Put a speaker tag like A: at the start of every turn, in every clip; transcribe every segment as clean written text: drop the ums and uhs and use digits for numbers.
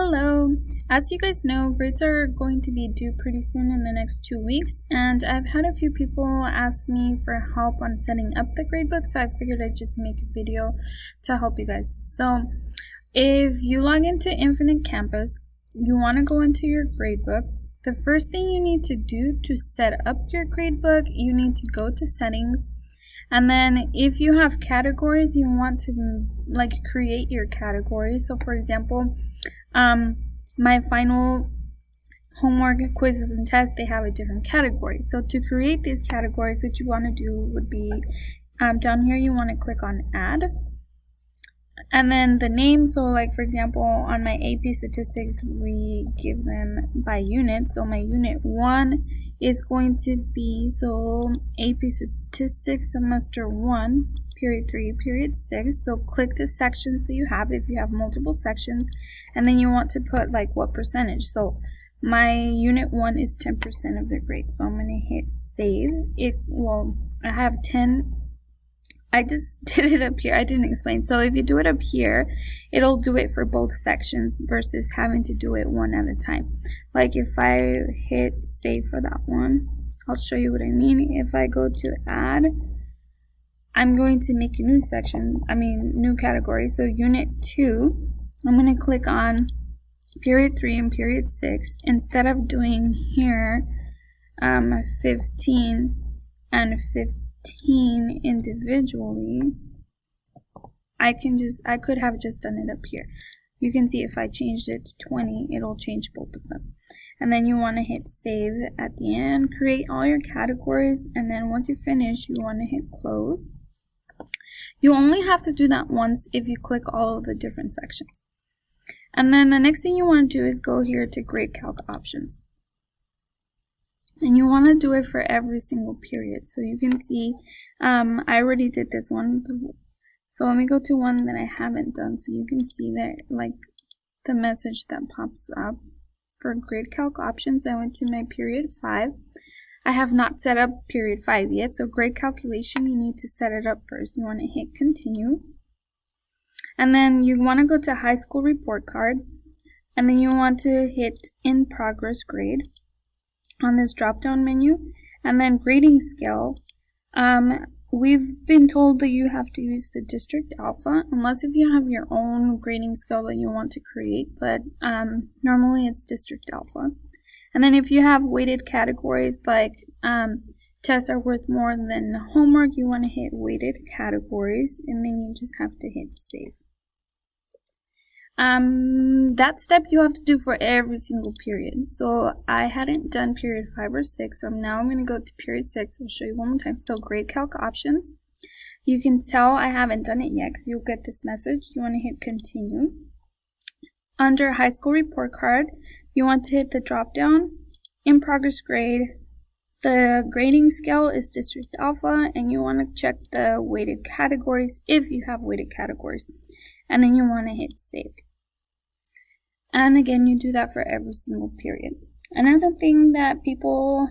A: Hello! As you guys know, grades are going to be due pretty soon in the next 2 weeks, and I've had a few people ask me for help on setting up the gradebook, so I figured I'd just make a video to help you guys. So, if you log into Infinite Campus, you want to go into your gradebook. The first thing you need to do to set up your gradebook, you need to go to Settings. And then if you have categories, you want to create your categories. So for example, my final homework, quizzes, and tests, they have a different category. So to create these categories, what you want to do would be down here, you want to click on Add. And then the name, so like for example, on my AP statistics, we give them by unit. So my unit 1 is going to be, so AP statistics semester 1, period 3, period 6. So click the sections that you have if you have multiple sections, and then you want to put like what percentage. So my unit 1 is 10% of the grade. So I'm going to hit save. I have 10. I just did it up here. I didn't explain. So if you do it up here, it'll do it for both sections versus having to do it one at a time. Like if I hit save for that one, I'll show you what I mean. If I go to add, I'm going to make a new section, new category. So unit 2, I'm going to click on period 3 and period 6. Instead of doing here 15 and 15 individually, I could have just done it up here. You can see if I changed it to 20, it'll change both of them. And then you want to hit save at the end, create all your categories, and then once you finish, you want to hit close. You only have to do that once if you click all of the different sections. And then the next thing you want to do is go here to grade calc options. And you want to do it for every single period. So you can see, I already did this one. So let me go to one that I haven't done. So you can see there, like the message that pops up for grade calc options. I went to my period 5. I have not set up period 5 yet. So grade calculation, you need to set it up first. You want to hit continue. And then you want to go to high school report card. And then you want to hit in progress grade on this drop down menu, and then grading scale. We've been told that you have to use the district alpha unless if you have your own grading scale that you want to create, but normally it's district alpha. And then if you have weighted categories like tests are worth more than homework, you want to hit weighted categories, and then you just have to hit save. That step you have to do for every single period. So I hadn't done period 5 or 6, so now I'm going to go to period 6. I'll show you one more time. So grade calc options. You can tell I haven't done it yet because you'll get this message. You want to hit continue. Under high school report card, you want to hit the drop down, in progress grade. The grading scale is district alpha, and you want to check the weighted categories if you have weighted categories. And then you want to hit save. And again, you do that for every single period. Another thing that people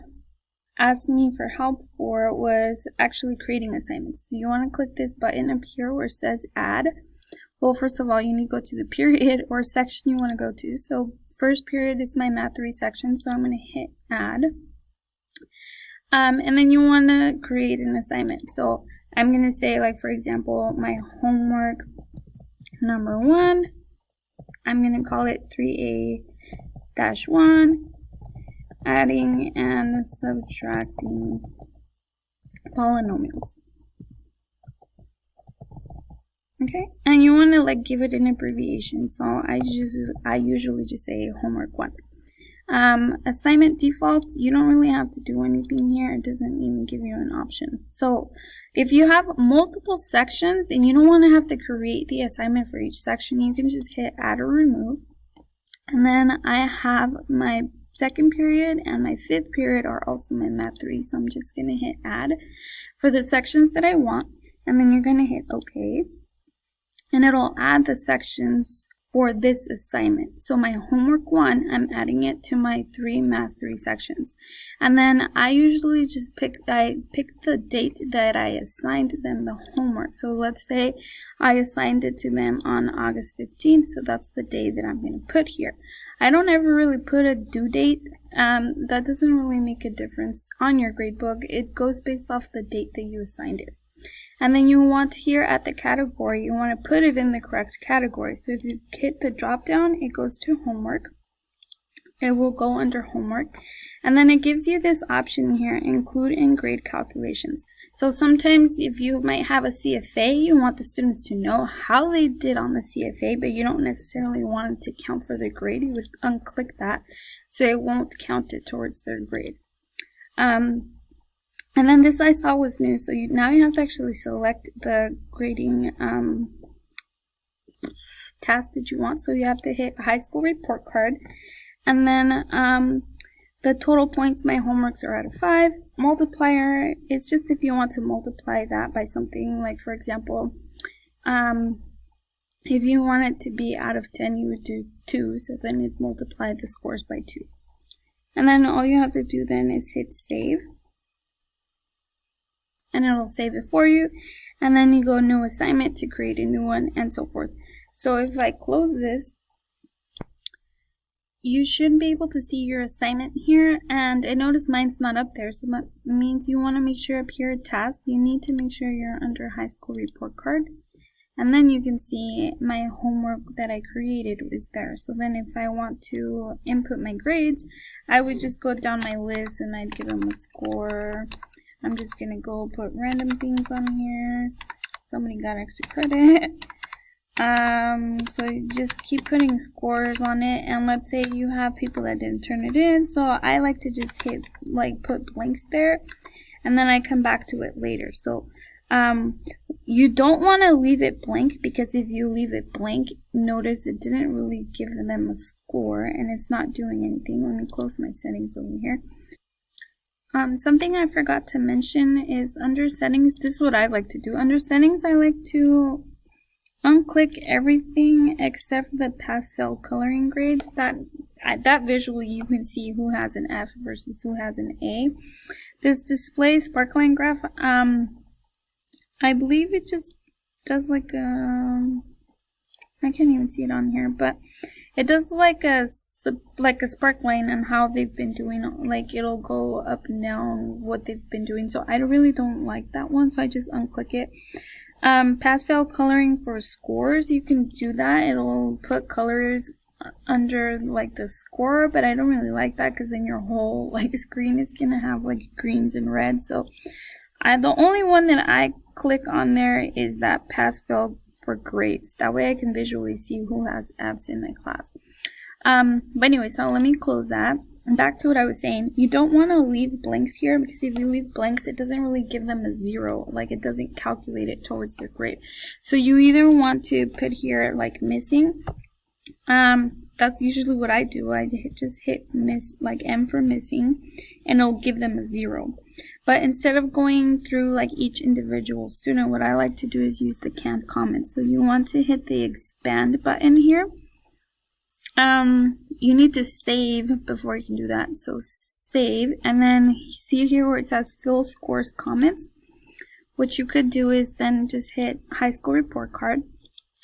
A: asked me for help for was actually creating assignments. So you want to click this button up here where it says add. Well, first of all, you need to go to the period or section you want to go to. So first period is my Math 3 section, so I'm going to hit add. And then you want to create an assignment. So I'm going to say, like for example, my homework number 1, I'm going to call it 3A-1, adding and subtracting polynomials. Okay, and you want to give it an abbreviation, so I usually just say homework 1. Assignment defaults, you don't really have to do anything here. It doesn't even give you an option. So if you have multiple sections and you don't want to have to create the assignment for each section, you can just hit add or remove. And then I have my second period and my 5th period are also my Math 3, so I'm just going to hit add for the sections that I want, and then you're going to hit OK, and it'll add the sections for this assignment. So my homework 1, I'm adding it to my Math 3 sections. And then I usually just pick the date that I assigned them the homework. So let's say I assigned it to them on August 15th, so that's the day that I'm going to put here. I don't ever really put a due date. That doesn't really make a difference on your gradebook. It goes based off the date that you assigned it. And then you want here at the category, you want to put it in the correct category. So if you hit the drop down, it goes to homework. It will go under homework. And then it gives you this option here, include in grade calculations. So sometimes if you might have a CFA, you want the students to know how they did on the CFA, but you don't necessarily want it to count for their grade. You would unclick that so it won't count it towards their grade. And then this I saw was new, so now you have to actually select the grading task that you want. So you have to hit high school report card, and then the total points, my homeworks are out of 5. Multiplier is just if you want to multiply that by something, like for example, if you want it to be out of 10, you would do 2, so then it multiply the scores by 2. And then all you have to do then is hit save. And it'll save it for you, and then you go new assignment to create a new one, and so forth. So if I close this, you should be able to see your assignment here, and I notice mine's not up there, so that means you want to make sure up here at task, you need to make sure you're under high school report card, and then you can see my homework that I created is there. So then if I want to input my grades, I would just go down my list and I'd give them a score. I'm just gonna go put random things on here. Somebody got extra credit. So you just keep putting scores on it, and let's say you have people that didn't turn it in, so I like to just put blanks there, and then I come back to it later. So you don't want to leave it blank, because if you leave it blank, notice it didn't really give them a score and it's not doing anything. Let me close my settings over here. Something I forgot to mention is under settings, this is what I like to do. Under settings, I like to unclick everything except for the pass-fail coloring grades. That visually you can see who has an F versus who has an A. This display sparkline graph, I believe it just does like a, I can't even see it on here, but it does like a spark line on how they've been doing, like it'll go up and down what they've been doing. So I really don't like that one, so I just unclick it. Pass-fail coloring for scores, you can do that. It'll put colors under like the score, but I don't really like that, because then your whole like screen is gonna have like greens and reds. So the only one that I click on there is that pass-fail for grades. That way I can visually see who has F's in my class. But anyway, so let me close that. And back to what I was saying, you don't want to leave blanks here, because if you leave blanks, it doesn't really give them a 0. Like, it doesn't calculate it towards their grade. So you either want to put here like missing. That's usually what I do. I just hit like M for missing, and it'll give them a 0. But instead of going through like each individual student, what I like to do is use the canned comments. So you want to hit the expand button here. You need to save before you can do that. So save, and then see here where it says fill scores comments. What you could do is then just hit high school report card.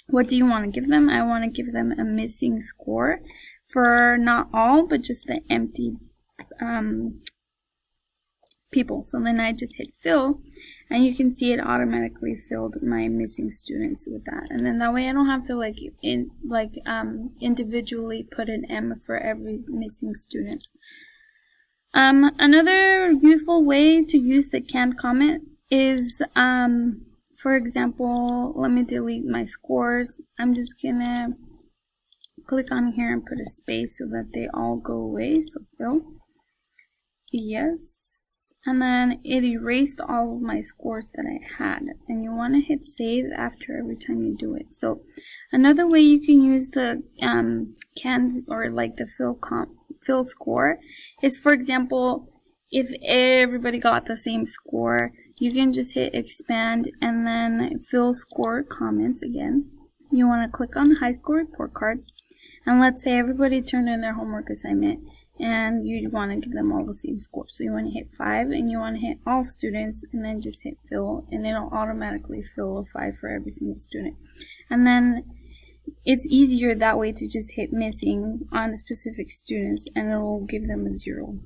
A: What do you want to give them? I want to give them a missing score for not all, but just the empty people. So then I just hit fill, and you can see it automatically filled my missing students with that. And then that way I don't have to individually put an M for every missing student. Another useful way to use the canned comment is, for example, let me delete my scores. I'm just gonna click on here and put a space so that they all go away. So fill, yes. And then it erased all of my scores that I had. And you want to hit save after every time you do it. So another way you can use the canned or like the fill score is, for example, if everybody got the same score, you can just hit expand and then fill score comments again. you want to click on the high school report card, and let's say everybody turned in their homework assignment and you want to give them all the same score. So you want to hit 5 and you want to hit all students and then just hit fill, and it'll automatically fill a 5 for every single student. And then it's easier that way to just hit missing on specific students and it'll give them a 0,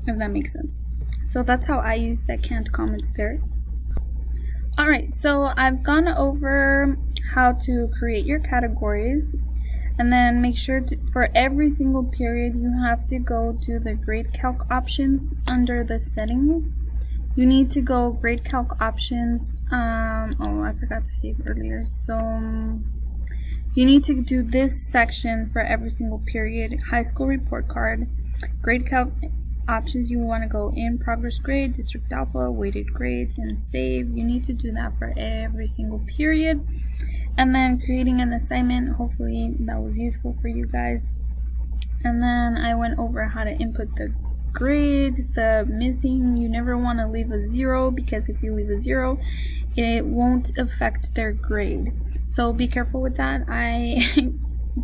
A: if that makes sense. So that's how I use that canned comments there. Alright, so I've gone over how to create your categories, and then make sure for every single period you have to go to the grade calc options under the settings. You need to go grade calc options. Oh, I forgot to save earlier. So you need to do this section for every single period. High school report card, grade calc options. You want to go in progress grade, district alpha, weighted grades, and save. You need to do that for every single period. And then creating an assignment. Hopefully that was useful for you guys. And then I went over how to input the grades, the missing. You never want to leave a 0, because if you leave a 0 it won't affect their grade, so be careful with that. I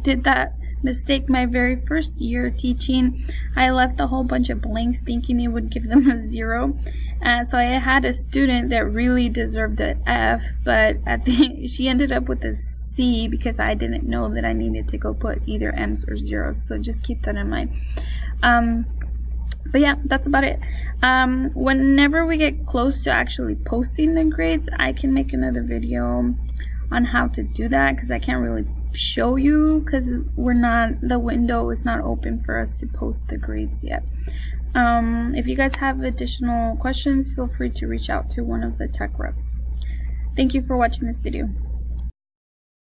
A: did that mistake my very first year teaching. I left a whole bunch of blanks thinking it would give them a 0, so I had a student that really deserved an F, but she ended up with a C because I didn't know that I needed to go put either M's or zeros, so just keep that in mind. But yeah, that's about it. Whenever we get close to actually posting the grades, I can make another video on how to do that, because I can't really show you because the window is not open for us to post the grades yet. If you guys have additional questions, feel free to reach out to one of the tech reps. Thank you for watching this video.